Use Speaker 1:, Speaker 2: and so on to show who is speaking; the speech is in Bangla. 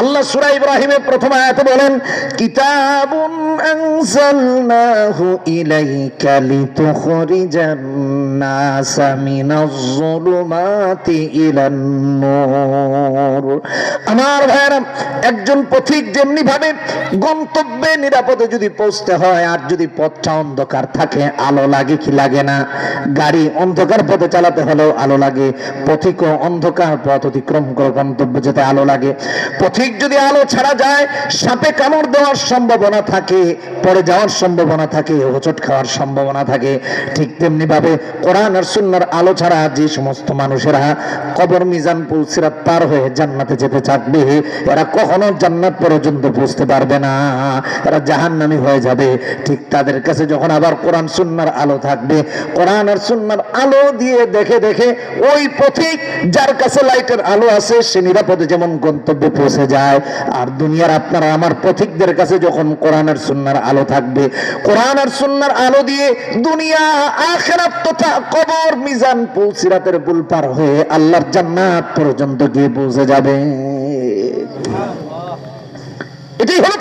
Speaker 1: আল্লাহ সূরা ইব্রাহিমের প্রথম আয়াতে বলেন, কিতাবুন আনজালনাহু ইলাইকা লিতুখরিজান নাসা মিনাজ যুলুমাতি ইলান নূর। আমার ভাইরা, একজন পথিক যেমনি ভাবে গন্তব্যে নিরাপদে যদি পৌঁছতে হয়, আর যদি পথটা অন্ধকার থাকে, আলো লাগে কি লাগে না? গাড়ি অন্ধকার পথে চালাতে হলেও আলো লাগে, পথিকও অন্ধকার পথ অতিক্রম করে গন্তব্যে যেতে আলো লাগে। পথিক যদি আলো ছাড়া যায়, সাপে কামড় দেওয়ার সম্ভাবনা থাকে, পড়ে যাওয়ার সম্ভাবনা থাকে, হোঁচট খাওয়ার সম্ভাবনা থাকে। ঠিক তেমনি ভাবে কোরআন আর সুন্নাহর আলো ছাড়া যে সমস্ত মানুষেরা কবর, মিজান, পুল, সিরাত পার হয়ে জান্নাতে যেতে চাইবে, এরা কখনো জান্নাত পর্যন্ত পৌঁছতে পারবে না, এরা জাহান্নামী হয়ে যাবে। ঠিক তাদের কাছে যখন আবার কোরআন সুন্নাহর আলো থাকবে, কোরআন আর সুন্নাহর আলো দিয়ে দেখে দেখে ওই পথিক যার কাছে লাইটের আলো আছে, সে নিরাপদে যেমন গন্তব্যে পৌঁছে যায়। আর দুনিয়ার আপনারা আমার পথিকদের কাছে যখন কোরআন আর সুন্নাহর আলো থাকবে, কোরআন আর সুন্নাহর আলো দিয়ে দুনিয়া, আখিরাত তথা কবর, মিজান, পুল, সিরাতের পুল পার হয়ে আল্লাহর জান্নাত পর্যন্ত গিয়ে পৌঁছে যাবে। এটাই হলো